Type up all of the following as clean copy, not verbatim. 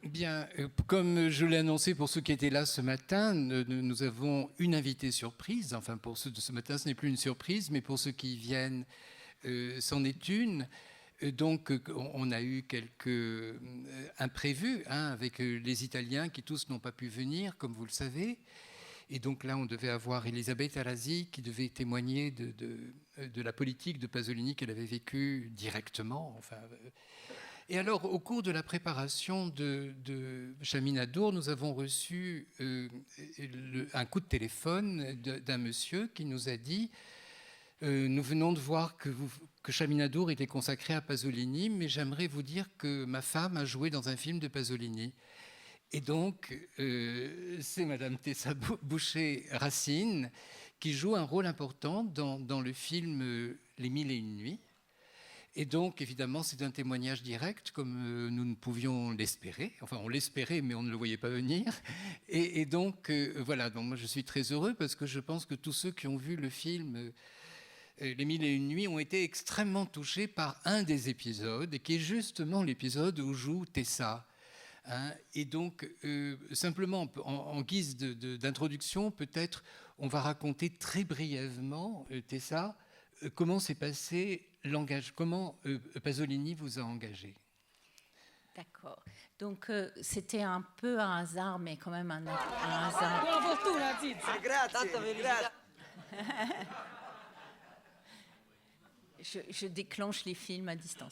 Bien, comme je l'ai annoncé pour ceux qui étaient là ce matin, nous avons une invitée surprise. Enfin, pour ceux de ce matin, ce n'est plus une surprise, mais pour ceux qui viennent, c'en est une. Donc, on a eu quelques imprévus avec les Italiens qui tous n'ont pas pu venir, comme vous le savez. Et donc là, on devait avoir Elisabeth Arasi qui devait témoigner de la politique de Pasolini qu'elle avait vécue directement. Enfin, et alors, au cours de la préparation de Chaminadour, nous avons reçu un coup de téléphone d'un monsieur qui nous a dit nous venons de voir que Chaminadour était consacré à Pasolini, mais j'aimerais vous dire que ma femme a joué dans un film de Pasolini. Et donc, c'est Madame Tessa Boucher-Racine qui joue un rôle important dans le film Les Mille et une nuits. Et donc, évidemment, c'est un témoignage direct, comme nous ne pouvions l'espérer. Enfin, on l'espérait, mais on ne le voyait pas venir. Et donc, voilà. Donc, moi, je suis très heureux parce que je pense que tous ceux qui ont vu le film Les Mille et une nuits ont été extrêmement touchés par un des épisodes, qui est justement l'épisode où joue Tessa. Et donc, simplement, en guise d'introduction, peut-être, on va raconter très brièvement, Tessa, comment s'est passé l'engagement, comment Pasolini vous a engagé. D'accord. Donc, c'était un peu un hasard, mais quand même un hasard. Buona fortuna, Zizza. Grazie. Je déclenche les films à distance.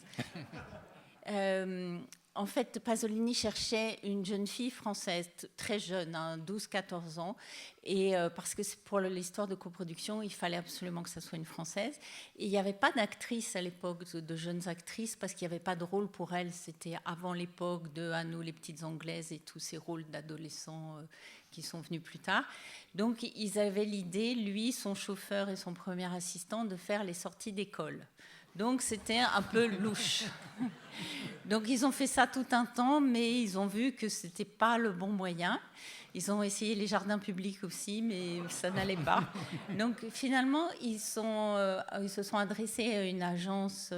En fait, Pasolini cherchait une jeune fille française, très jeune, 12-14 ans, et parce que pour l'histoire de coproduction, il fallait absolument que ça soit une Française. Et il n'y avait pas d'actrice à l'époque, de jeunes actrices, parce qu'il n'y avait pas de rôle pour elles. C'était avant l'époque de À nous les petites Anglaises et tous ces rôles d'adolescents qui sont venus plus tard. Donc, ils avaient l'idée, lui, son chauffeur et son premier assistant, de faire les sorties d'école. Donc, c'était un peu louche. Donc, ils ont fait ça tout un temps, mais ils ont vu que ce n'était pas le bon moyen. Ils ont essayé les jardins publics aussi, mais ça n'allait pas. Donc, finalement, ils se sont adressés à une agence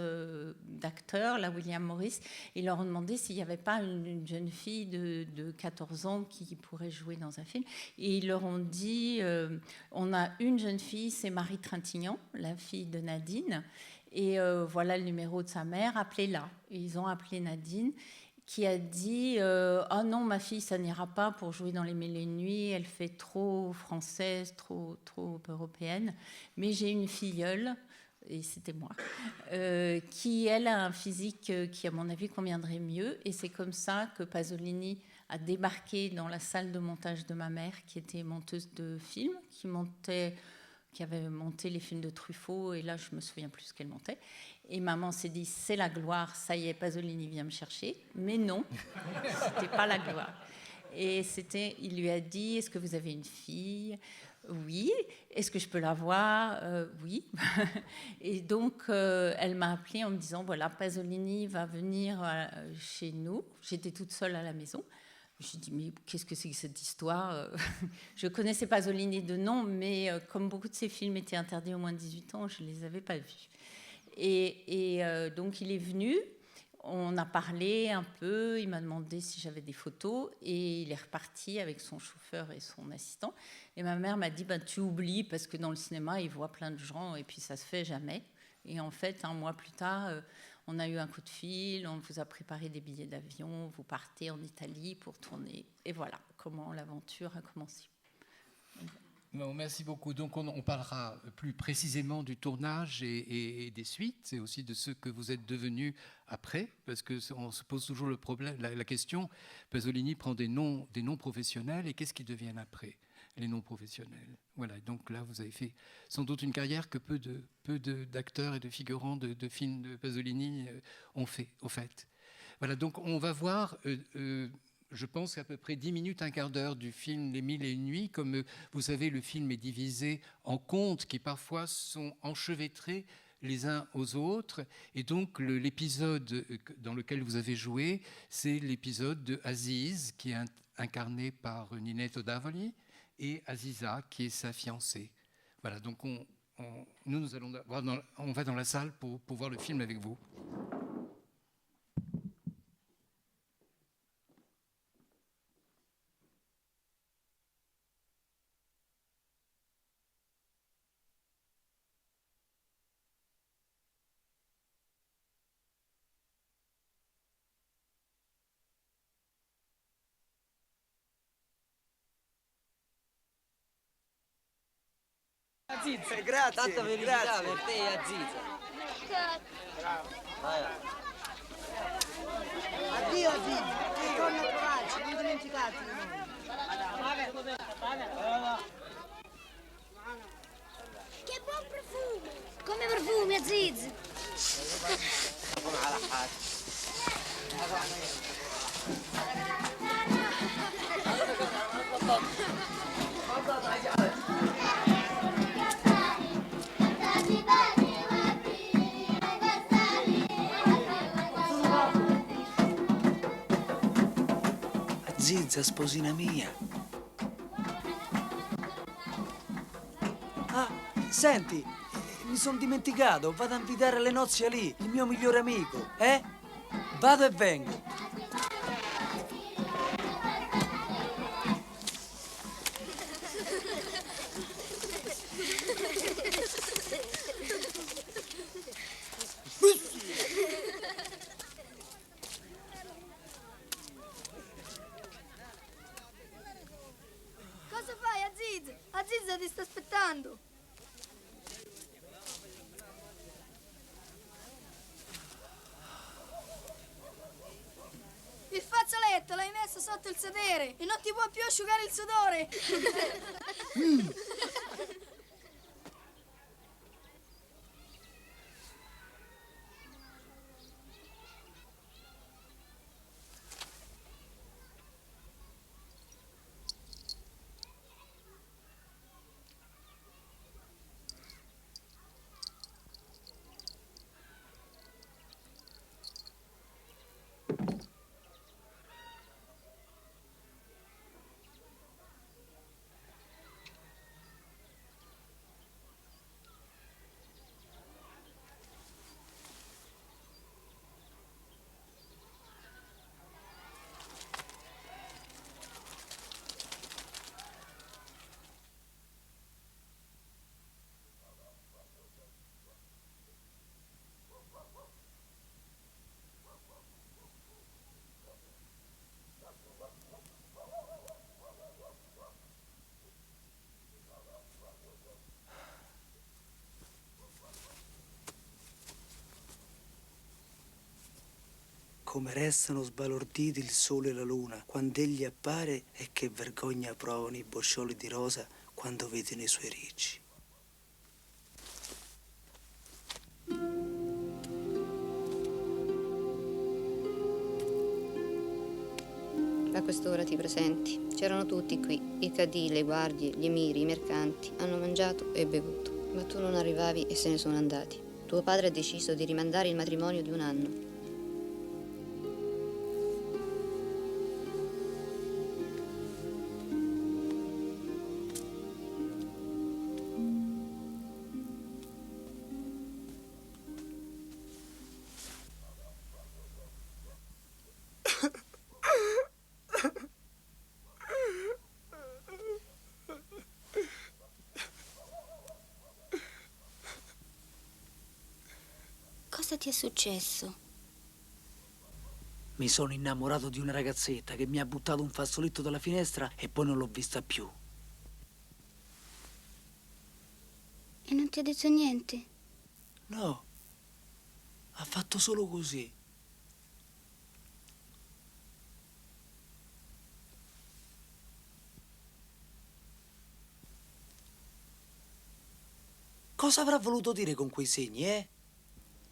d'acteurs, la William Morris. Ils leur ont demandé s'il n'y avait pas une jeune fille de 14 ans qui pourrait jouer dans un film. Et ils leur ont dit, on a une jeune fille, c'est Marie Trintignant, la fille de Nadine. Et voilà le numéro de sa mère, appelez-la. Et ils ont appelé Nadine, qui a dit oh non, ma fille, ça n'ira pas pour jouer dans Les Mille et une nuits, elle fait trop française, trop européenne. Mais j'ai une filleule, et c'était moi, qui, elle, a un physique qui, à mon avis, conviendrait mieux. Et c'est comme ça que Pasolini a débarqué dans la salle de montage de ma mère, qui était monteuse de films, qui avait monté les films de Truffaut, et là, je me souviens plus ce qu'elle montait. Et maman s'est dit, c'est la gloire, ça y est, Pasolini vient me chercher. Mais non, c'était pas la gloire. Et il lui a dit, est-ce que vous avez une fille ? Oui. Est-ce que je peux la voir ? Oui. Et donc, elle m'a appelée en me disant, voilà, Pasolini va venir chez nous. J'étais toute seule à la maison. Je me suis dit, mais qu'est-ce que c'est que cette histoire ? Je connaissais Pasolini de nom, mais comme beaucoup de ses films étaient interdits aux moins de 18 ans, je ne les avais pas vus. Et donc, il est venu, on a parlé un peu, il m'a demandé si j'avais des photos, et il est reparti avec son chauffeur et son assistant. Et ma mère m'a dit, tu oublies, parce que dans le cinéma, il voit plein de gens, et puis ça ne se fait jamais. Et en fait, un mois plus tard, on a eu un coup de fil, on vous a préparé des billets d'avion, vous partez en Italie pour tourner. Et voilà comment l'aventure a commencé. Bon, merci beaucoup. Donc, on parlera plus précisément du tournage et des suites, et aussi de ce que vous êtes devenus après, parce qu'on se pose toujours le problème, la question. Pasolini prend des noms professionnels, et qu'est-ce qu'ils deviennent après, les noms professionnels. Voilà. Donc là, vous avez fait sans doute une carrière que peu d'acteurs et de figurants de films de Pasolini ont fait, au fait. Voilà. Donc, on va voir. Je pense qu'à peu près 10 minutes, un quart d'heure du film Les Mille et une nuits. Comme vous savez, le film est divisé en contes qui parfois sont enchevêtrés les uns aux autres. Et donc l'épisode dans lequel vous avez joué, c'est l'épisode de Aziz, qui est incarné par Ninette O'Davoli, et Aziza, qui est sa fiancée. Voilà, donc nous allons on va dans la salle pour voir le film avec vous. Aziz. Grazie. Tanta felicità Grazie. per te e Aziz. Vai. Addio Aziz, torna a trovarci, non dimenticarti di noi. Che buon profumo! Come profumi, Aziz? Aziz, sposina mia. Ah, senti, mi sono dimenticato, vado a invitare alle nozze a lì, il mio migliore amico, eh? Vado e vengo. Cosa fai, Aziz? Aziz ti sta aspettando. Il fazzoletto l'hai messo sotto il sedere e non ti può più asciugare il sudore. Come restano sbalorditi il sole e la luna quando egli appare e che vergogna provano i boccioli di rosa quando vedono i suoi ricci. A quest'ora ti presenti. C'erano tutti qui, i cadì, le guardie, gli emiri, i mercanti. Hanno mangiato e bevuto. Ma tu non arrivavi e se ne sono andati. Tuo padre ha deciso di rimandare il matrimonio di un anno. Cosa ti è successo? Mi sono innamorato di una ragazzetta che mi ha buttato un fazzoletto dalla finestra e poi non l'ho vista più. E non ti ha detto niente? No, ha fatto solo così. Cosa avrà voluto dire con quei segni, eh?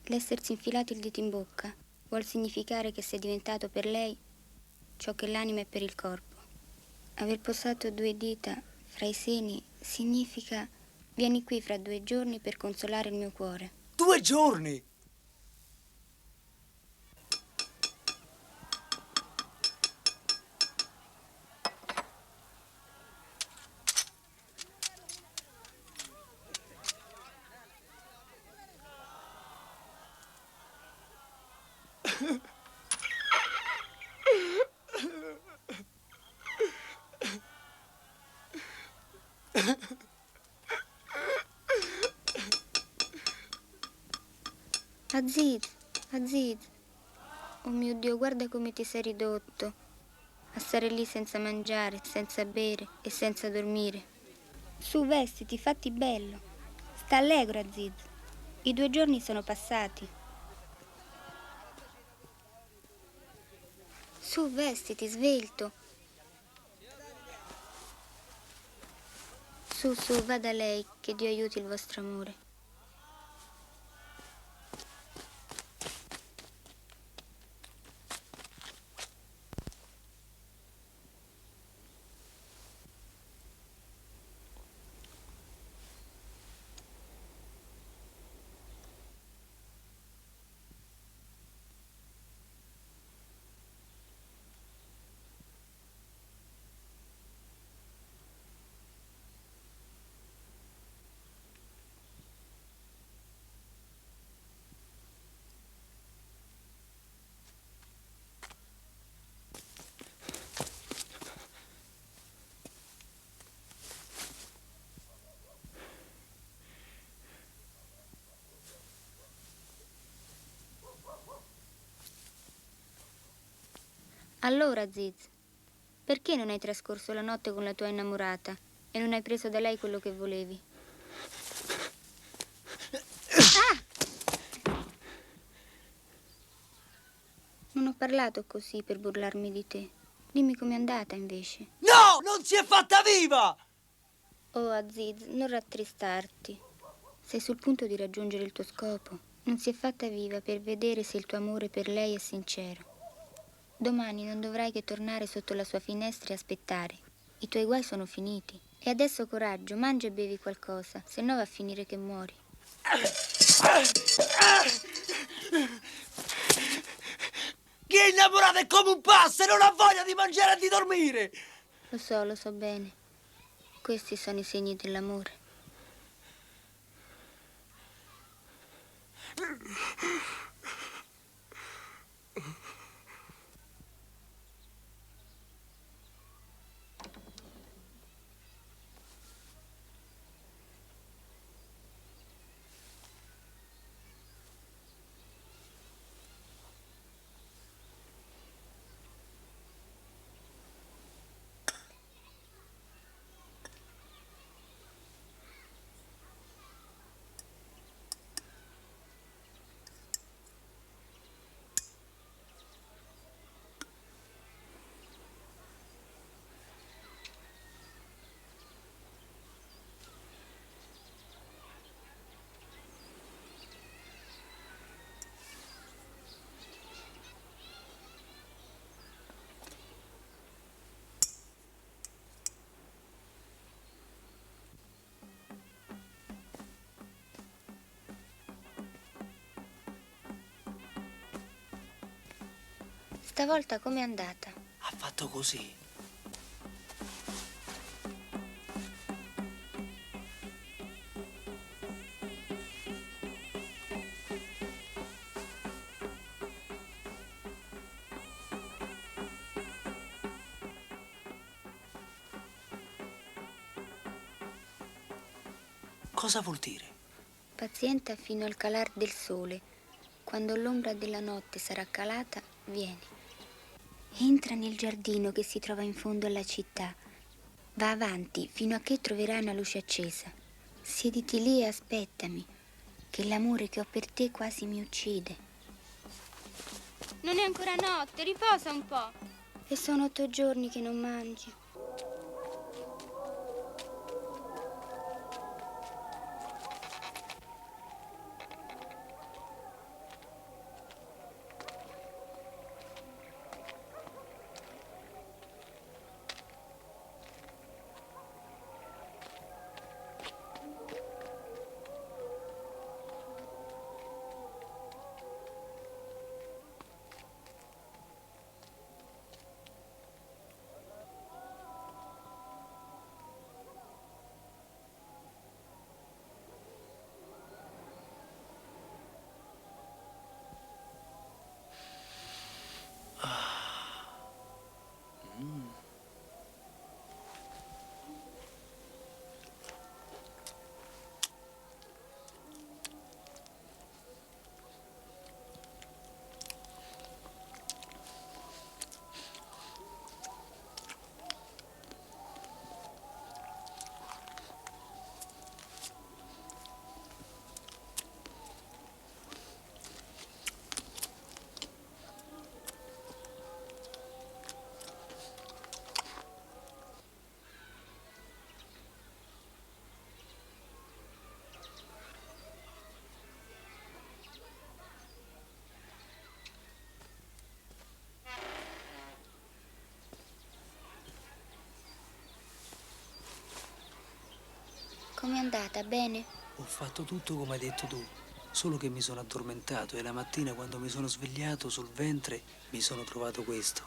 L'essersi infilato il dito in bocca vuol significare che sei diventato per lei ciò che l'anima è per il corpo. Aver posato 2 dita fra i seni significa: vieni qui fra 2 giorni per consolare il mio cuore. 2 giorni! Aziz, Aziz, oh mio Dio, guarda come ti sei ridotto a stare lì senza mangiare, senza bere e senza dormire. Su, vestiti, fatti bello. Sta allegro, Aziz. I 2 giorni sono passati. Su, vestiti, svelto. Su, vada lei, che Dio aiuti il vostro amore. Allora, Aziz, perché non hai trascorso la notte con la tua innamorata e non hai preso da lei quello che volevi? Ah! Non ho parlato così per burlarmi di te. Dimmi com'è andata invece. No, non si è fatta viva! Oh, Aziz, non rattristarti. Sei sul punto di raggiungere il tuo scopo. Non si è fatta viva per vedere se il tuo amore per lei è sincero. Domani non dovrai che tornare sotto la sua finestra e aspettare. I tuoi guai sono finiti. E adesso coraggio, mangia e bevi qualcosa, se no va a finire che muori. Chi è innamorato è come un pazzo e non ha voglia di mangiare e di dormire! Lo so bene. Questi sono i segni dell'amore. Stavolta com'è andata? Ha fatto così. Cosa vuol dire? Pazienta fino al calar del sole. Quando l'ombra della notte sarà calata, vieni. Entra nel giardino che si trova in fondo alla città. Va avanti fino a che troverai una luce accesa. Siediti lì e aspettami, che l'amore che ho per te quasi mi uccide. Non è ancora notte, riposa un po'. E sono 8 giorni che non mangi. Com'è andata? Bene? Ho fatto tutto come hai detto tu, solo che mi sono addormentato e la mattina quando mi sono svegliato sul ventre mi sono trovato questo.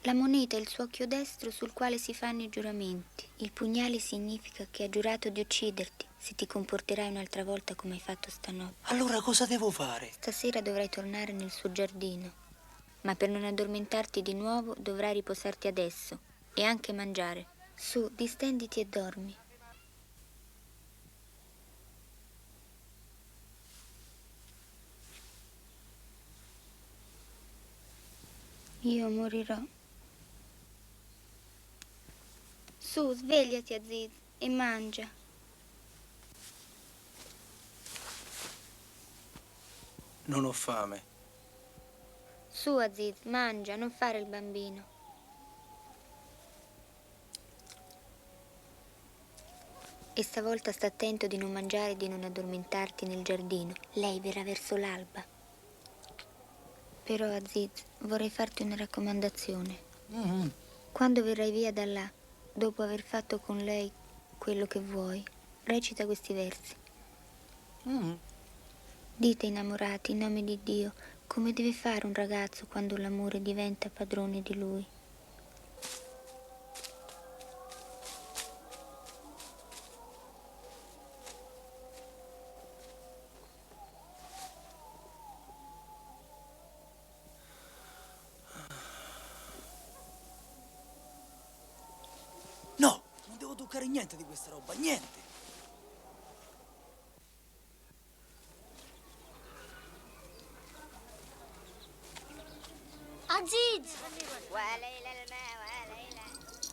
La moneta è il suo occhio destro sul quale si fanno i giuramenti. Il pugnale significa che ha giurato di ucciderti se ti comporterai un'altra volta come hai fatto stanotte. Allora cosa devo fare? Stasera dovrai tornare nel suo giardino, ma per non addormentarti di nuovo dovrai riposarti adesso e anche mangiare. Su, distenditi e dormi. Io morirò. Su, svegliati, Aziz, e mangia. Non ho fame. Su, Aziz, mangia, non fare il bambino. E stavolta sta attento di non mangiare e di non addormentarti nel giardino. Lei verrà verso l'alba. Però, Aziz, vorrei farti una raccomandazione. Quando verrai via da là, dopo aver fatto con lei quello che vuoi, recita questi versi. Dite innamorati, in nome di Dio, come deve fare un ragazzo quando l'amore diventa padrone di lui. No, non devo toccare niente di questa roba, niente. Aziz!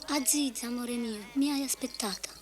Aziz, amore mio, mi hai aspettata.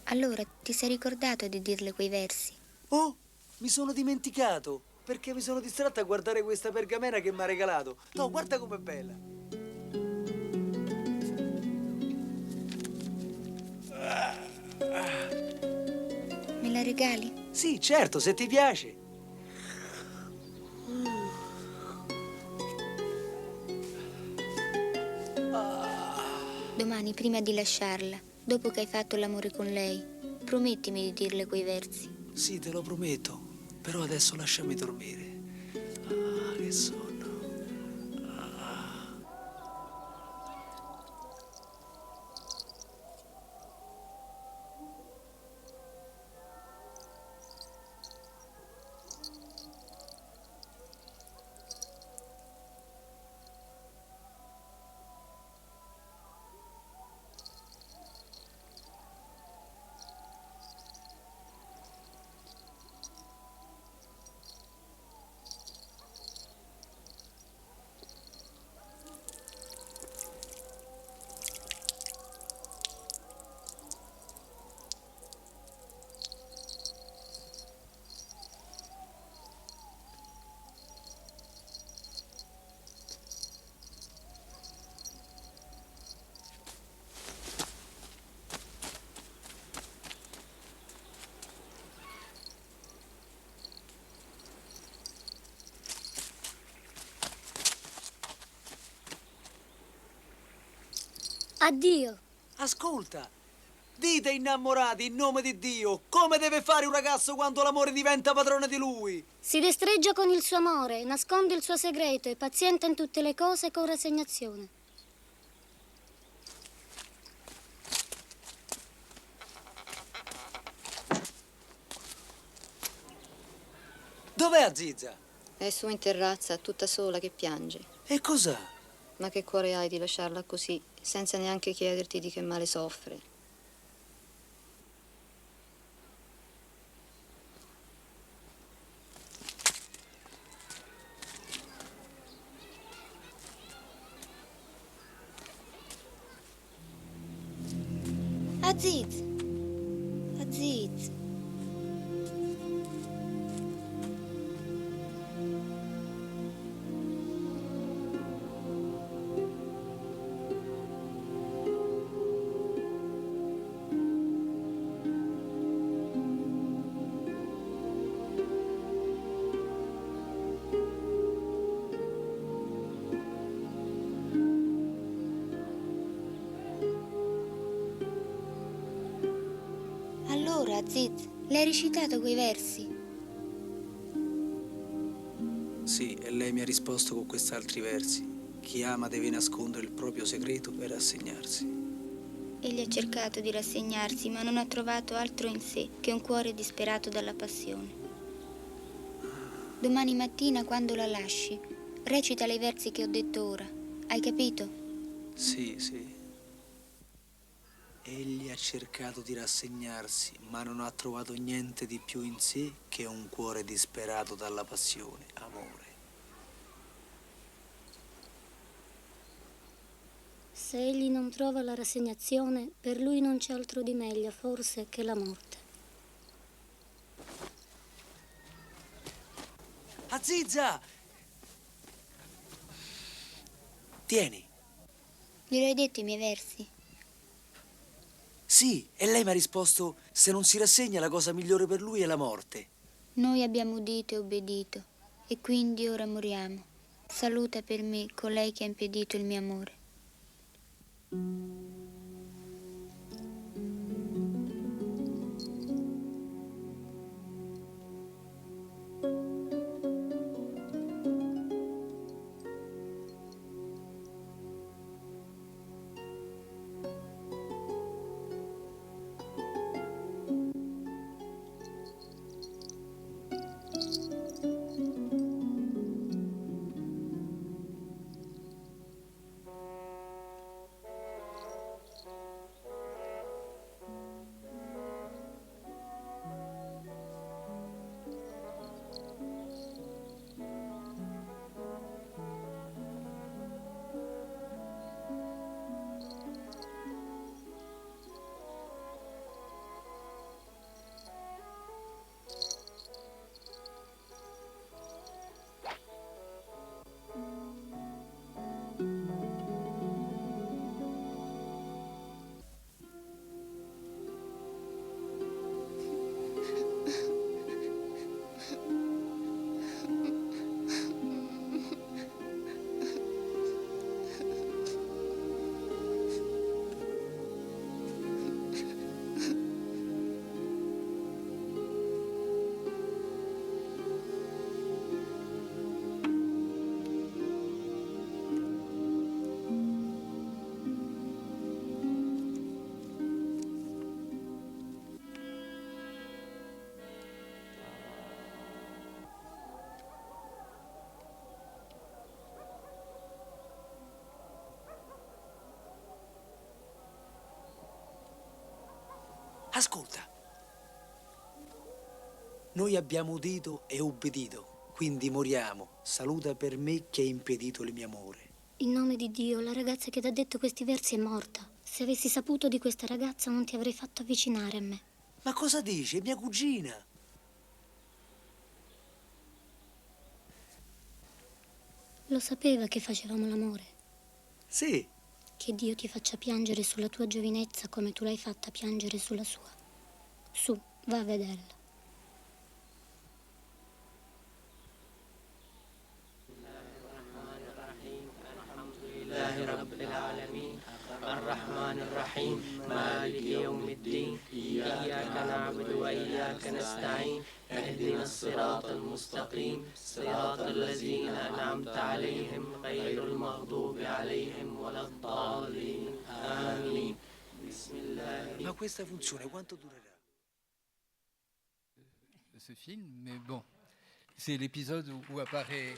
Allora, ti sei ricordato di dirle quei versi? Oh, mi sono dimenticato, perché mi sono distratto a guardare questa pergamena che mi ha regalato. No, guarda com'è bella. Me la regali? Sì, certo, se ti piace. Domani, prima di lasciarla, dopo che hai fatto l'amore con lei, promettimi di dirle quei versi. Sì, te lo prometto, però adesso lasciami dormire. Ah, che sonno. Addio. Ascolta, dite innamorati in nome di Dio, come deve fare un ragazzo quando l'amore diventa padrone di lui? Si destreggia con il suo amore, nasconde il suo segreto, è paziente in tutte le cose con rassegnazione. Dov'è Aziza? È su in terrazza, tutta sola, che piange. E cos'ha? Ma che cuore hai di lasciarla così, senza neanche chiederti di che male soffre? Aziz! Aziz! Allora, Aziz, le hai recitato quei versi? Sì, e lei mi ha risposto con quest'altri versi. Chi ama deve nascondere il proprio segreto e rassegnarsi. Egli ha cercato di rassegnarsi, ma non ha trovato altro in sé che un cuore disperato dalla passione. Domani mattina, quando la lasci, recita i versi che ho detto ora. Hai capito? Sì, sì. Egli ha cercato di rassegnarsi, ma non ha trovato niente di più in sé che un cuore disperato dalla passione, amore. Se egli non trova la rassegnazione, per lui non c'è altro di meglio, forse, che la morte. Aziza! Tieni. Glielo hai detto i miei versi? Sì, e lei mi ha risposto, se non si rassegna la cosa migliore per lui è la morte. Noi abbiamo udito e obbedito, e quindi ora moriamo. Saluta per me colei che ha impedito il mio amore. Ascolta. Noi abbiamo udito e obbedito, quindi moriamo. Saluta per me che ha impedito il mio amore. In nome di Dio, la ragazza che ti ha detto questi versi è morta. Se avessi saputo di questa ragazza non ti avrei fatto avvicinare a me. Ma cosa dici? È mia cugina. Lo sapeva che facevamo l'amore. Sì. Che Dio ti faccia piangere sulla tua giovinezza come tu l'hai fatta piangere sulla sua. Su, va a vederla. الرحمن الرحيم مالك يوم الدين إياك نعبد وإياك نستعين اهدنا الصراط المستقيم صراط الذين أنعمت عليهم غير المغضوب عليهم ولا الضالين آمين بسم الله. Ma questa funzione quanto durerà? Ce film, mais bon, C'est l'épisode où apparaît...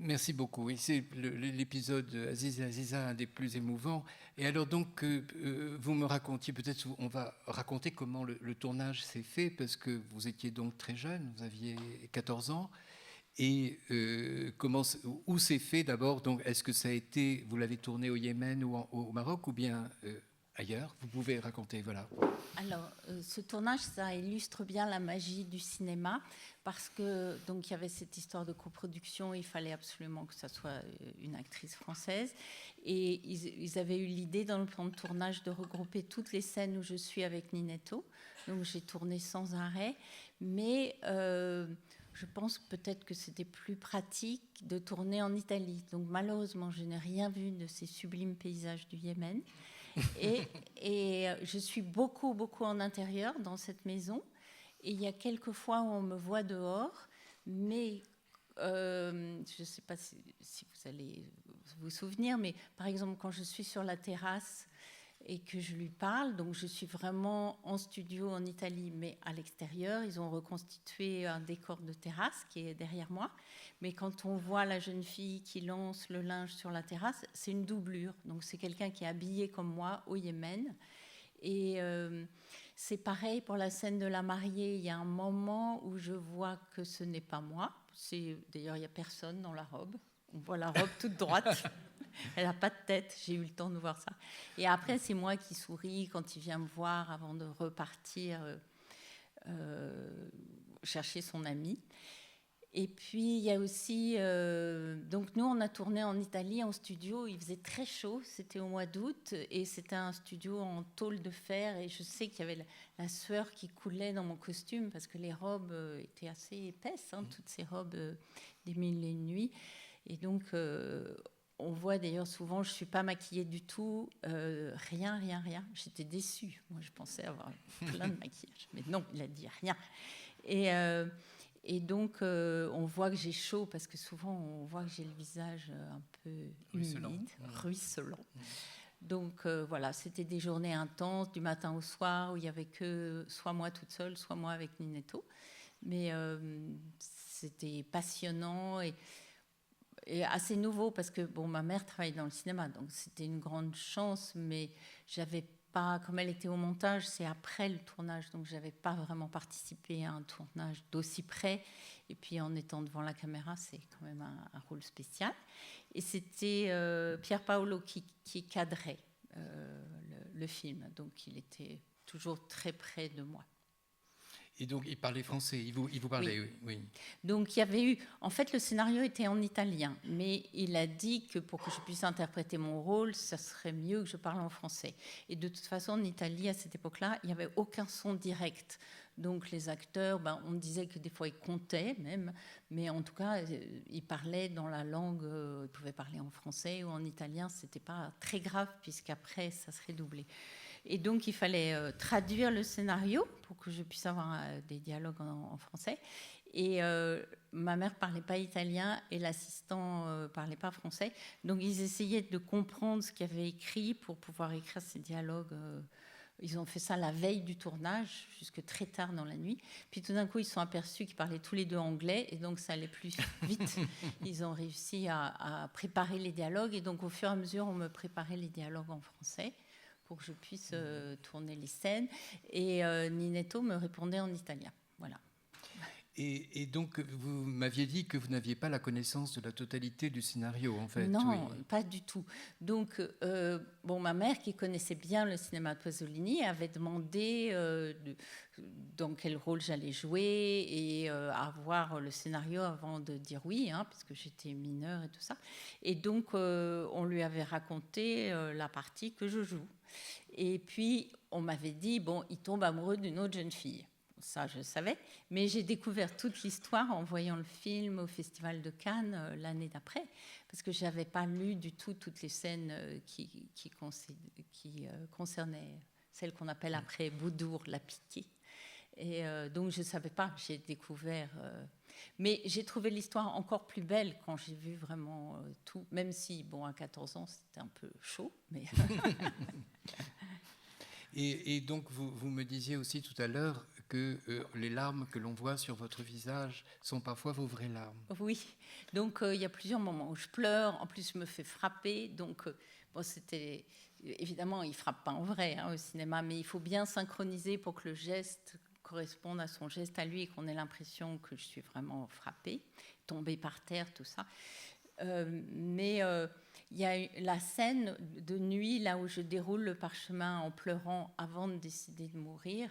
Merci beaucoup. Oui, c'est l'épisode Aziz et Aziza, un des plus émouvants. Et alors donc, vous me racontiez, peut-être on va raconter comment le tournage s'est fait, parce que vous étiez donc très jeune, vous aviez 14 ans. Et où c'est fait d'abord? Donc, est-ce que ça a été, vous l'avez tourné au Yémen ou au Maroc, ou bien ailleurs? Vous pouvez raconter, voilà. Alors, ce tournage, ça illustre bien la magie du cinéma, parce que donc il y avait cette histoire de coproduction, il fallait absolument que ça soit une actrice française, et ils avaient eu l'idée dans le plan de tournage de regrouper toutes les scènes où je suis avec Ninetto. Donc j'ai tourné sans arrêt, mais je pense peut-être que c'était plus pratique de tourner en Italie. Donc malheureusement, je n'ai rien vu de ces sublimes paysages du Yémen. Et je suis beaucoup en intérieur dans cette maison. Et il y a quelques fois où on me voit dehors, mais je ne sais pas si vous allez vous souvenir, mais par exemple, quand je suis sur la terrasse et que je lui parle, donc je suis vraiment en studio en Italie, mais à l'extérieur, ils ont reconstitué un décor de terrasse qui est derrière moi. Mais quand on voit la jeune fille qui lance le linge sur la terrasse, c'est une doublure. Donc c'est quelqu'un qui est habillé comme moi au Yémen. Et c'est pareil pour la scène de la mariée. Il y a un moment où je vois que ce n'est pas moi. D'ailleurs, il n'y a personne dans la robe. On voit la robe toute droite. Elle n'a pas de tête. J'ai eu le temps de voir ça. Et après, c'est moi qui souris quand il vient me voir avant de repartir chercher son ami. Et puis, il y a aussi... donc, nous, on a tourné en Italie, en studio. Il faisait très chaud. C'était au mois d'août. Et c'était un studio en tôle de fer. Et je sais qu'il y avait la sueur qui coulait dans mon costume parce que les robes étaient assez épaisses, hein, toutes ces robes des Mille et une nuits. Et donc, on voit d'ailleurs souvent, je ne suis pas maquillée du tout. Rien. J'étais déçue. Moi, je pensais avoir plein de maquillage. Mais non, il a dit rien. Et donc, on voit que j'ai chaud parce que souvent, on voit que j'ai le visage un peu humide, ruisselant. Donc, voilà, c'était des journées intenses, du matin au soir, où il n'y avait que soit moi toute seule, soit moi avec Ninetto. Mais c'était passionnant et assez nouveau parce que, bon, ma mère travaillait dans le cinéma, donc c'était une grande chance, mais j'avais pas, comme elle était au montage, c'est après le tournage, donc j'avais pas vraiment participé à un tournage d'aussi près. Et puis en étant devant la caméra, c'est quand même un rôle spécial. Et c'était Pier Paolo qui cadrait le film, donc il était toujours très près de moi. Et donc, il parlait français, il vous parlait, oui. Donc, il y avait eu... En fait, le scénario était en italien, mais il a dit que pour que je puisse interpréter mon rôle, ça serait mieux que je parle en français. Et de toute façon, en Italie, à cette époque-là, il n'y avait aucun son direct. Donc, les acteurs, on disait que des fois, ils comptaient même, mais en tout cas, ils parlaient dans la langue, ils pouvaient parler en français ou en italien, ce n'était pas très grave, puisqu'après, ça serait doublé. Et donc, il fallait traduire le scénario pour que je puisse avoir des dialogues en français. Et ma mère ne parlait pas italien et l'assistant ne parlait pas français. Donc, ils essayaient de comprendre ce qu'il y avait écrit pour pouvoir écrire ces dialogues. Ils ont fait ça la veille du tournage, jusque très tard dans la nuit. Puis tout d'un coup, ils se sont aperçus qu'ils parlaient tous les deux anglais, et donc ça allait plus vite. Ils ont réussi à préparer les dialogues, et donc au fur et à mesure, on me préparait les dialogues en français pour que je puisse tourner les scènes. Et Ninetto me répondait en italien. Voilà. Et donc, vous m'aviez dit que vous n'aviez pas la connaissance de la totalité du scénario, en fait. Non, oui. pas du tout. Donc, ma mère, qui connaissait bien le cinéma de Pasolini, avait demandé dans quel rôle j'allais jouer et à voir le scénario avant de dire oui, puisque j'étais mineure et tout ça. Et donc, on lui avait raconté la partie que je joue. Et puis, on m'avait dit, il tombe amoureux d'une autre jeune fille. Ça, je savais, mais j'ai découvert toute l'histoire en voyant le film au Festival de Cannes l'année d'après, parce que je n'avais pas lu du tout toutes les scènes qui concernaient celle qu'on appelle après Boudour, la piquée. Et donc je ne savais pas, j'ai découvert. Mais j'ai trouvé l'histoire encore plus belle quand j'ai vu vraiment tout, même si, bon, à 14 ans, c'était un peu chaud. Mais Et donc, vous me disiez aussi tout à l'heure que les larmes que l'on voit sur votre visage sont parfois vos vraies larmes. oui, donc il y a plusieurs moments où je pleure. En plus, je me fais frapper. Donc, bon, c'était... Évidemment, il ne frappe pas en vrai au cinéma, mais il faut bien synchroniser pour que le geste corresponde à son geste à lui et qu'on ait l'impression que je suis vraiment frappée, tombée par terre, tout ça. Mais il y a la scène de nuit, là où je déroule le parchemin en pleurant avant de décider de mourir.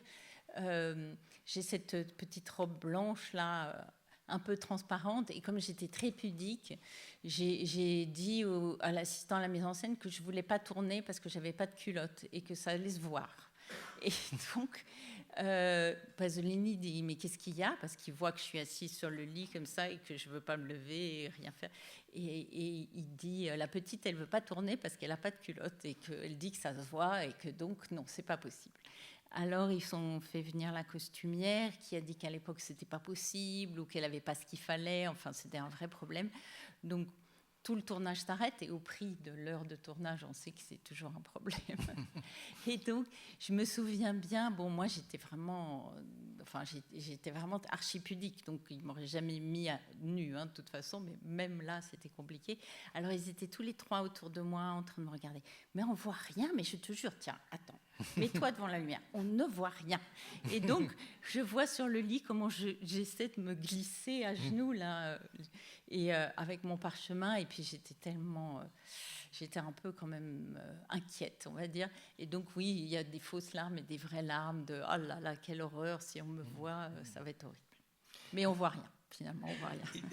J'ai cette petite robe blanche, là, un peu transparente. Et comme j'étais très pudique, j'ai dit à l'assistant à la mise en scène que je ne voulais pas tourner parce que je n'avais pas de culotte et que ça allait se voir. Et donc, Pasolini dit « Mais qu'est-ce qu'il y a ?» Parce qu'il voit que je suis assise sur le lit comme ça et que je ne veux pas me lever et rien faire. Et il dit « La petite, elle ne veut pas tourner parce qu'elle n'a pas de culotte et qu'elle dit que ça se voit et que donc, non, ce n'est pas possible. » Alors, ils ont fait venir la costumière qui a dit qu'à l'époque, ce n'était pas possible ou qu'elle n'avait pas ce qu'il fallait. Enfin, c'était un vrai problème. Donc, tout le tournage s'arrête et au prix de l'heure de tournage, on sait que c'est toujours un problème. Et donc, je me souviens bien, bon, moi, j'étais vraiment archi pudique, donc ils ne m'auraient jamais mis à nu, de toute façon, mais même là, c'était compliqué. Alors, ils étaient tous les trois autour de moi en train de me regarder. Mais on ne voit rien, mais je te jure, tiens, attends, mets-toi devant la lumière, on ne voit rien. Et donc, je vois sur le lit comment j'essaie de me glisser à genoux, là, et avec mon parchemin, et puis j'étais un peu quand même inquiète, on va dire. Et donc oui, il y a des fausses larmes et des vraies larmes de oh là là, quelle horreur, si on me voit, ça va être horrible. Mais on voit rien, finalement, on voit rien.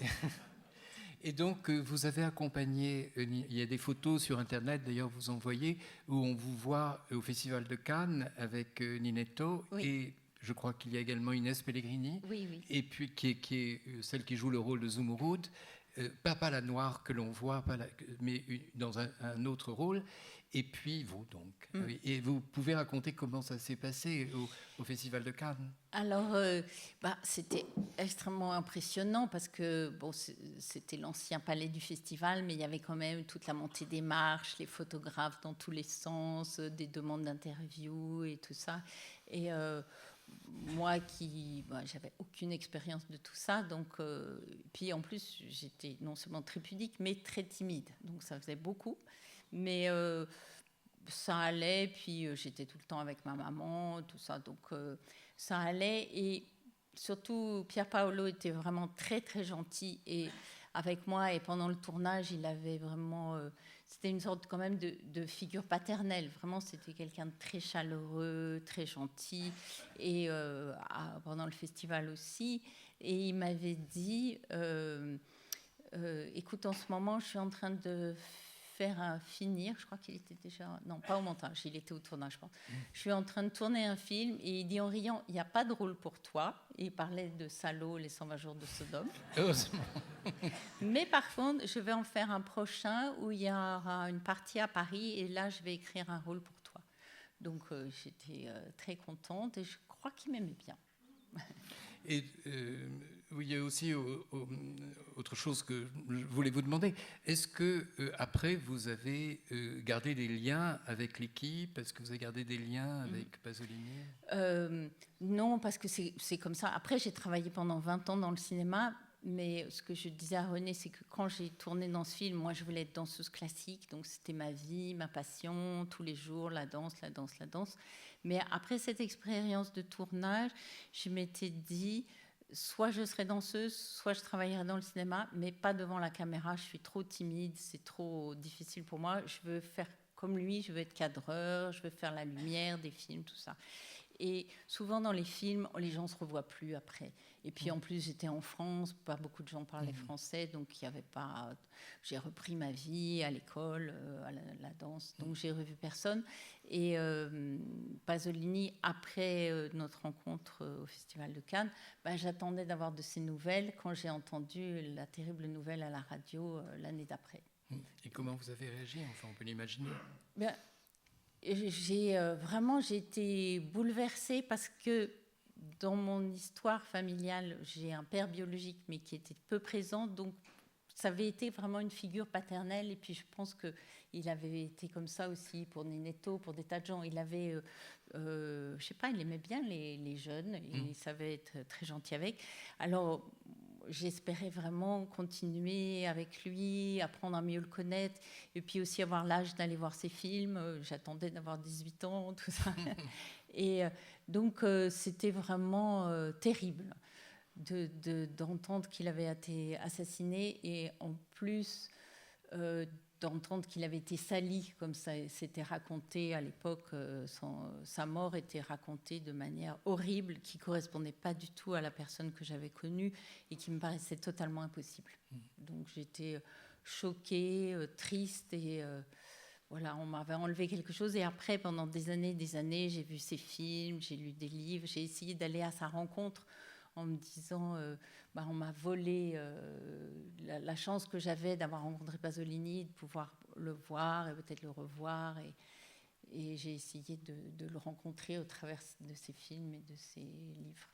Et donc, vous avez accompagné, il y a des photos sur Internet, d'ailleurs, vous envoyez, où on vous voit au Festival de Cannes avec Ninetto, oui. Et je crois qu'il y a également Inès Pellegrini, oui, oui. Et puis qui est celle qui joue le rôle de Zumurrud, pas la noire que l'on voit, mais dans un autre rôle, et puis vous donc. Et vous pouvez raconter comment ça s'est passé au Festival de Cannes? Alors, c'était extrêmement impressionnant parce que bon, c'était l'ancien palais du festival, mais il y avait quand même toute la montée des marches, les photographes dans tous les sens, des demandes d'interview et tout ça. Et moi j'avais aucune expérience de tout ça, donc puis en plus j'étais non seulement très pudique mais très timide, donc ça faisait beaucoup, mais ça allait, puis j'étais tout le temps avec ma maman, tout ça, donc ça allait. Et surtout Pier Paolo était vraiment très très gentil et avec moi, et pendant le tournage il avait vraiment c'était une sorte quand même de figure paternelle. Vraiment, c'était quelqu'un de très chaleureux, très gentil. Et pendant le festival aussi. Et il m'avait dit, écoute, en ce moment, je suis en train de finir, je crois qu'il était déjà... Non, pas au montage, il était au tournage, je pense. Je suis en train de tourner un film et il dit en riant, il n'y a pas de rôle pour toi. Et il parlait de Salo, les 120 jours de Sodome. Mais par contre, je vais en faire un prochain où il y aura une partie à Paris et là, je vais écrire un rôle pour toi. Donc, j'étais très contente et je crois qu'il m'aimait bien. Et il y a aussi autre chose que je voulais vous demander. Est-ce que après vous avez gardé des liens avec l'équipe? Est-ce que vous avez gardé des liens avec Pasolini? Non, parce que c'est comme ça. Après, j'ai travaillé pendant 20 ans dans le cinéma. Mais ce que je disais à René, c'est que quand j'ai tourné dans ce film, moi, je voulais être danseuse classique. Donc, c'était ma vie, ma passion, tous les jours, la danse, la danse, la danse. Mais après cette expérience de tournage, je m'étais dit, soit je serai danseuse, soit je travaillerai dans le cinéma, mais pas devant la caméra. Je suis trop timide, c'est trop difficile pour moi. Je veux faire comme lui, je veux être cadreur, je veux faire la lumière, des films, tout ça. Et souvent dans les films, les gens ne se revoient plus après. Et puis en plus, j'étais en France, pas beaucoup de gens parlaient français, donc il y avait pas. J'ai repris ma vie à l'école, à la danse, donc j'ai revu personne. Et Pasolini, après notre rencontre au Festival de Cannes, j'attendais d'avoir de ses nouvelles quand j'ai entendu la terrible nouvelle à la radio l'année d'après. Et comment vous avez réagi? Enfin, on peut l'imaginer. J'ai été bouleversée parce que dans mon histoire familiale, j'ai un père biologique, mais qui était peu présent, donc ça avait été vraiment une figure paternelle. Et puis je pense qu'il avait été comme ça aussi pour Ninetto, pour des tas de gens. Il avait, je sais pas, il aimait bien les jeunes, il savait être très gentil avec. Alors j'espérais vraiment continuer avec lui, apprendre à mieux le connaître, et puis aussi avoir l'âge d'aller voir ses films. J'attendais d'avoir 18 ans, tout ça. Et donc c'était vraiment terrible d'entendre qu'il avait été assassiné, et en plus d'entendre qu'il avait été sali, comme ça c'était raconté à l'époque. Sa mort était racontée de manière horrible, qui ne correspondait pas du tout à la personne que j'avais connue et qui me paraissait totalement impossible. Donc j'étais choquée, triste, et voilà, on m'avait enlevé quelque chose. Et après, pendant des années, j'ai vu ses films, j'ai lu des livres, j'ai essayé d'aller à sa rencontre, en me disant, on m'a volé la chance que j'avais d'avoir rencontré Pasolini, de pouvoir le voir et peut-être le revoir. Et j'ai essayé de le rencontrer au travers de ses films et de ses livres.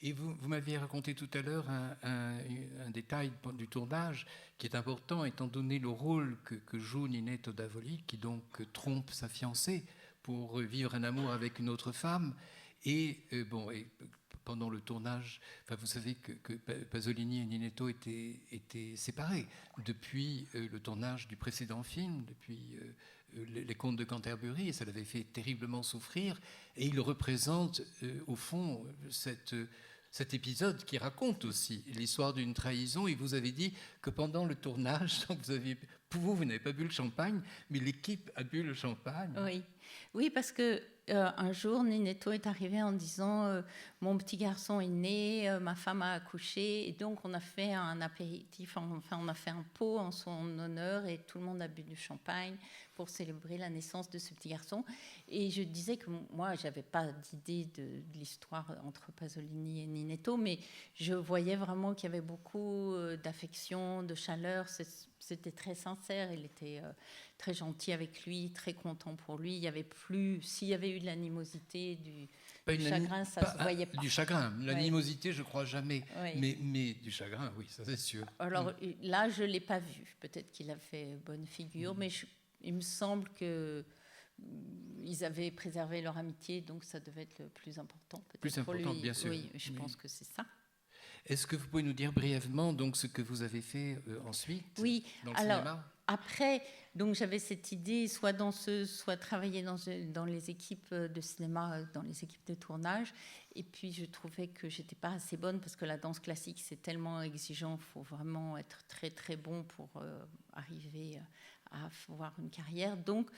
Et vous m'aviez raconté tout à l'heure un détail du tournage qui est important, étant donné le rôle que joue Ninetto Davoli, qui donc trompe sa fiancée pour vivre un amour avec une autre femme. Et pendant le tournage, vous savez que Pasolini et Ninetto étaient séparés depuis le tournage du précédent film, depuis les Contes de Canterbury, et ça l'avait fait terriblement souffrir. Et il représente au fond cet épisode qui raconte aussi l'histoire d'une trahison. Et vous avez dit que pendant le tournage, donc vous n'avez pas bu le champagne, mais l'équipe a bu le champagne. Oui, parce que un jour, Ninetto est arrivé en disant mon petit garçon est né, ma femme a accouché, et donc on a fait un apéritif, enfin on a fait un pot en son honneur, et tout le monde a bu du champagne pour célébrer la naissance de ce petit garçon. Et je disais que moi, j'avais pas d'idée de l'histoire entre Pasolini et Ninetto, mais je voyais vraiment qu'il y avait beaucoup d'affection, de chaleur. C'était très sincère. Il était très gentil avec lui, très content pour lui. Il y avait plus, s'il y avait eu de l'animosité, du chagrin, ça se voyait pas. Du chagrin, l'animosité, je crois jamais, mais du chagrin, oui, ça c'est sûr. Alors là, je l'ai pas vu. Peut-être qu'il a fait bonne figure, mais il me semble que ils avaient préservé leur amitié, donc ça devait être le plus important. Plus important, bien sûr. Oui, je pense que c'est ça. Est-ce que vous pouvez nous dire brièvement donc ce que vous avez fait ensuite dans le cinéma ? Après, donc j'avais cette idée, soit danseuse, soit travailler dans les équipes de cinéma, dans les équipes de tournage. Et puis je trouvais que j'étais pas assez bonne, parce que la danse classique c'est tellement exigeant, il faut vraiment être très très bon pour arriver à avoir une carrière. Donc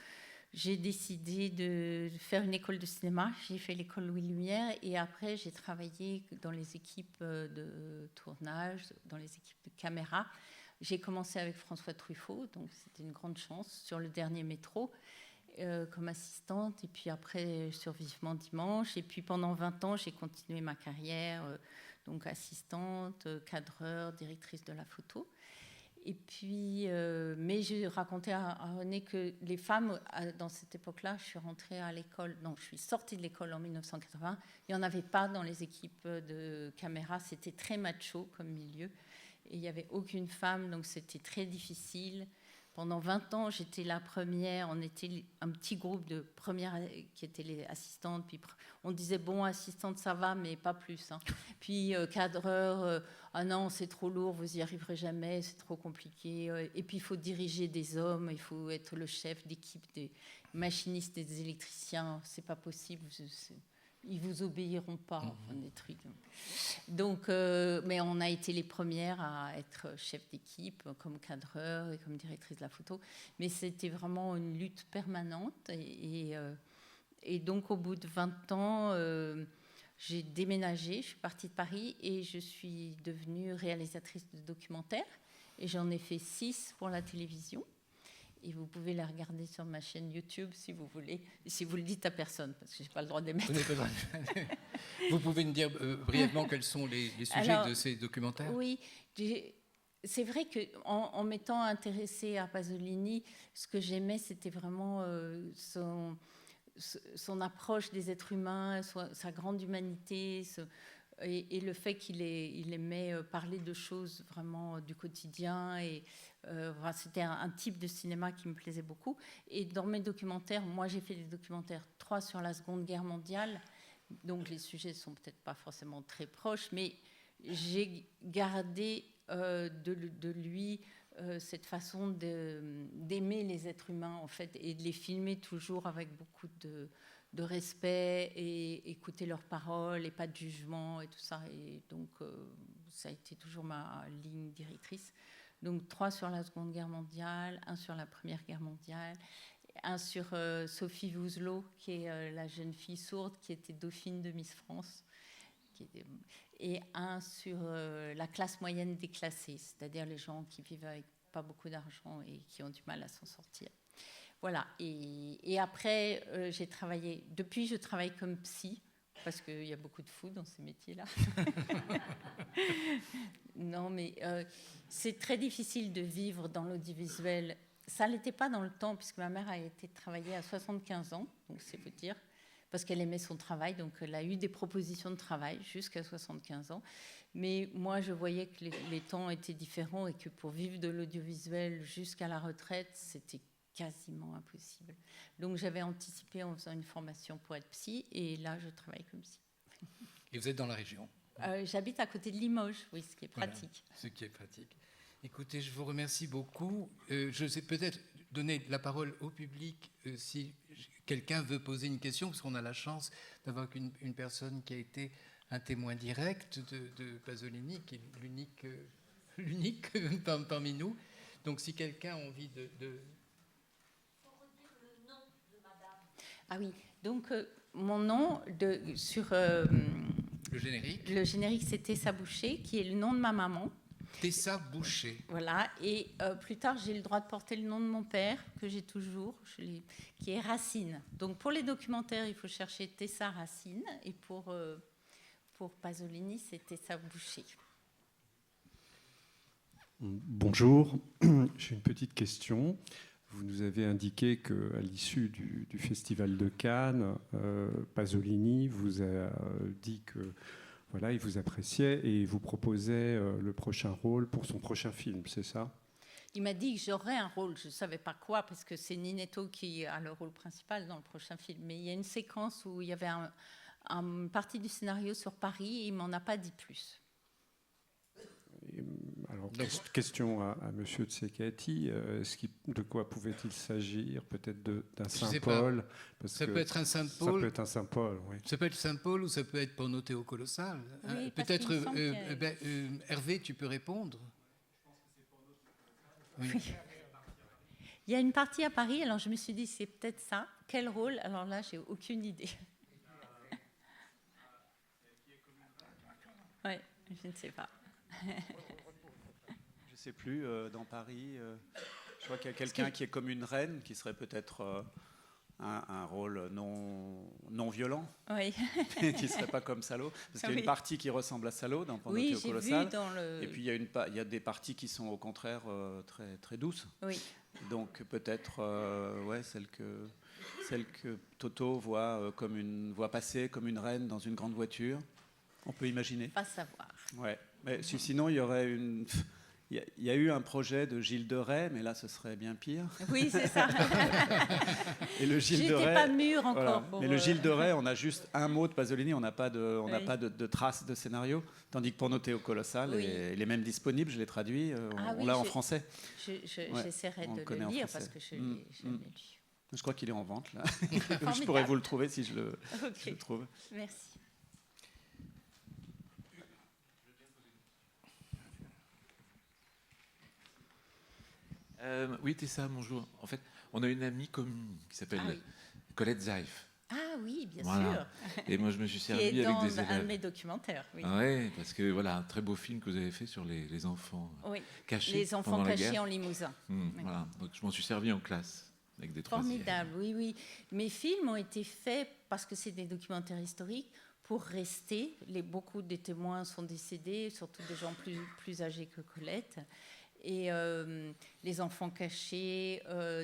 j'ai décidé de faire une école de cinéma. J'ai fait l'école Louis Lumière, et après j'ai travaillé dans les équipes de tournage, dans les équipes de caméra. J'ai commencé avec François Truffaut, donc c'était une grande chance, sur Le Dernier Métro, comme assistante. Et puis après, sur Vivement Dimanche. Et puis pendant 20 ans, j'ai continué ma carrière, donc assistante, cadreur, directrice de la photo. Et puis, mais j'ai raconté à René que les femmes, dans cette époque-là, je suis sortie de l'école en 1980, il n'y en avait pas dans les équipes de caméra, c'était très macho comme milieu. Et il n'y avait aucune femme, donc c'était très difficile. Pendant 20 ans, j'étais la première. On était un petit groupe de premières qui étaient les assistantes. Puis on disait, bon, assistante, ça va, mais pas plus. Hein. Puis cadreur, ah non, c'est trop lourd, vous n'y arriverez jamais, c'est trop compliqué. Et puis il faut diriger des hommes, il faut être le chef d'équipe des machinistes et des électriciens. C'est pas possible. Ils vous obéiront pas, enfin, des trucs. Donc, mais on a été les premières à être chef d'équipe, comme cadreur et comme directrice de la photo. Mais c'était vraiment une lutte permanente. Et donc, au bout de 20 ans, j'ai déménagé. Je suis partie de Paris et je suis devenue réalisatrice de documentaires. Et j'en ai fait 6 pour la télévision. Et vous pouvez les regarder sur ma chaîne YouTube si vous voulez, si vous le dites à personne, parce que je n'ai pas le droit de les mettre. Vous pouvez nous dire brièvement quels sont les sujets de ces documentaires ? Oui, c'est vrai qu'en m'étant intéressée à Pasolini, ce que j'aimais, c'était vraiment son approche des êtres humains, sa grande humanité, et le fait qu'il aimait parler de choses vraiment du quotidien. Et c'était un type de cinéma qui me plaisait beaucoup. Et dans mes documentaires, moi j'ai fait des documentaires 3 sur la Seconde Guerre mondiale, donc les sujets sont peut-être pas forcément très proches, mais j'ai gardé de lui cette façon d'aimer les êtres humains en fait, et de les filmer toujours avec beaucoup de respect et écouter leurs paroles et pas de jugement et tout ça. Et donc ça a été toujours ma ligne directrice. Donc 3 sur la Seconde Guerre mondiale, 1 sur la Première Guerre mondiale, 1 sur Sophie Vouzelot, qui est la jeune fille sourde qui était dauphine de Miss France, et 1 sur la classe moyenne déclassée, c'est-à-dire les gens qui vivent avec pas beaucoup d'argent et qui ont du mal à s'en sortir. Voilà. Et après, j'ai travaillé. Depuis, je travaille comme psy, parce qu'il y a beaucoup de fous dans ces métiers-là. Non, mais c'est très difficile de vivre dans l'audiovisuel. Ça ne l'était pas dans le temps, puisque ma mère a été travailler à 75 ans, donc c'est vous dire, parce qu'elle aimait son travail, donc elle a eu des propositions de travail jusqu'à 75 ans. Mais moi, je voyais que les temps étaient différents et que pour vivre de l'audiovisuel jusqu'à la retraite, c'était quasiment impossible. Donc j'avais anticipé en faisant une formation pour être psy, et là, je travaille comme psy. Et vous êtes dans la région? J'habite à côté de Limoges, oui, ce qui est pratique. Voilà, ce qui est pratique. Écoutez, je vous remercie beaucoup. Je sais peut-être donner la parole au public si quelqu'un veut poser une question, parce qu'on a la chance d'avoir une personne qui a été un témoin direct de Pasolini, qui est l'unique parmi nous. Donc si quelqu'un a envie de... Il faut redire le nom de madame. Ah oui, donc mon nom sur... le générique. Le générique, c'est Tessa Boucher, qui est le nom de ma maman. Tessa Boucher. Voilà, et plus tard, j'ai le droit de porter le nom de mon père, que j'ai toujours, qui est Racine. Donc pour les documentaires, il faut chercher Tessa Racine, et pour Pasolini, c'est Tessa Boucher. Bonjour, j'ai une petite question. Vous nous avez indiqué qu'à l'issue du Festival de Cannes, Pasolini vous a dit que voilà, il vous appréciait et vous proposait le prochain rôle pour son prochain film, c'est ça? Il m'a dit que j'aurais un rôle, je ne savais pas quoi, parce que c'est Ninetto qui a le rôle principal dans le prochain film. Mais il y a une séquence où il y avait une partie du scénario sur Paris et il ne m'en a pas dit plus. Alors, question à Monsieur Tsekati, de quoi pouvait-il s'agir? Peut-être d'un Saint-Paul? Ça peut être un Saint-Paul. Ça peut être un Saint-Paul, oui. Ça peut être Saint-Paul ou ça peut être Pornoteo Colossal. Oui, peut-être, Hervé, tu peux répondre. Oui. Il y a une partie à Paris, alors je me suis dit, c'est peut-être ça. Quel rôle? Alors là, j'ai aucune idée. Oui, je ne sais pas. Je ne sais plus, dans Paris, je crois qu'il y a quelqu'un qui est comme une reine, qui serait peut-être un rôle non violent, oui. qui ne serait pas comme Salo, parce qu'il y a une partie qui ressemble à Salo dans Pornoteo Colossal, et puis il y a des parties qui sont au contraire très, très douces. Oui. Donc peut-être celle que Toto voit passer comme une reine dans une grande voiture. On peut imaginer. Pas savoir. Ouais. Mais sinon, il y aurait il y a eu un projet de Gilles de Rais, mais là, ce serait bien pire. Oui, c'est ça. Et le Gilles de J'étais Rais, pas mûre encore. Voilà. Mais le Gilles de Rais, on a juste un mot de Pasolini, on n'a pas de traces de scénario, tandis que Pornoteo Colossal, il est même disponible, je l'ai traduit, on l'a en français. J'essaierai de le lire parce que je l'ai jamais lu. Je crois qu'il est en vente, là. Je pourrais vous le trouver si je le trouve. Merci. Oui, Tessa, bonjour. En fait, on a une amie commune qui s'appelle Colette Zaïf. Ah oui, bien sûr. Et moi, je me suis servi avec des élèves. Qui est dans un de mes documentaires. Oui, parce que voilà, un très beau film que vous avez fait sur les enfants cachés. Les enfants cachés en Limousin. Voilà, donc je m'en suis servi en classe avec des troisièmes. Formidable, oui. Mes films ont été faits parce que c'est des documentaires historiques pour rester. Beaucoup des témoins sont décédés, surtout des gens plus âgés que Colette. Et Les enfants cachés,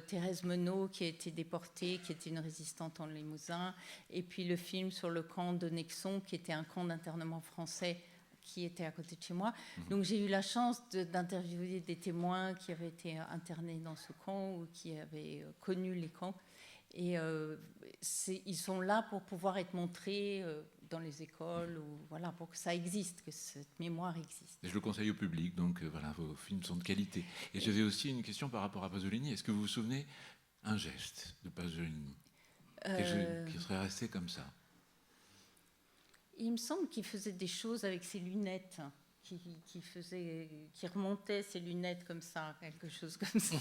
Thérèse Menot qui a été déportée, qui était une résistante en Limousin, et puis le film sur le camp de Nexon, qui était un camp d'internement français qui était à côté de chez moi. Donc j'ai eu la chance d'interviewer des témoins qui avaient été internés dans ce camp ou qui avaient connu les camps. Et ils sont là pour pouvoir être montrés dans les écoles, ou, voilà, pour que ça existe, que cette mémoire existe. Et je le conseille au public, donc voilà, vos films sont de qualité. Et j'avais aussi une question par rapport à Pasolini. Est-ce que vous vous souvenez un geste de Pasolini qui serait resté comme ça? Il me semble qu'il faisait des choses avec ses lunettes, qui remontait ses lunettes comme ça, quelque chose comme ça.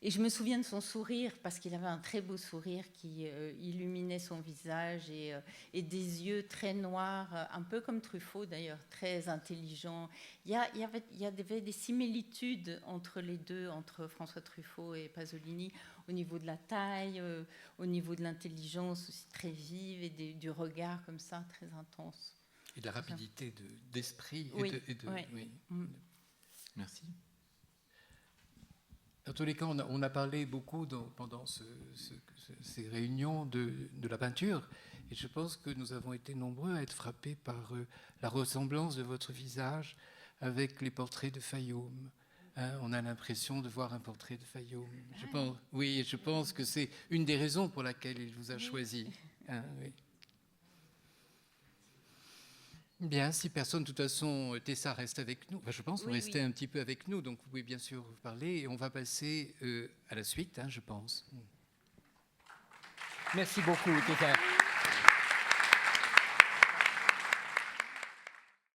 Et je me souviens de son sourire, parce qu'il avait un très beau sourire qui illuminait son visage, et des yeux très noirs, un peu comme Truffaut d'ailleurs, très intelligents. Il y avait des similitudes entre les deux, entre François Truffaut et Pasolini, au niveau de la taille, au niveau de l'intelligence aussi très vive, et du regard comme ça, très intense. Et de la rapidité d'esprit. Oui. Oui. Merci. En tous les cas, on a parlé beaucoup pendant ces réunions de la peinture, et je pense que nous avons été nombreux à être frappés par la ressemblance de votre visage avec les portraits de Fayoum. On a l'impression de voir un portrait de Fayoum. Je pense que c'est une des raisons pour laquelle il vous a choisi. Oui. Bien, si personne, de toute façon, Tessa reste avec nous. Enfin, je pense rester un petit peu avec nous, donc vous pouvez bien sûr vous parler, et on va passer à la suite, je pense. Merci beaucoup, Tessa.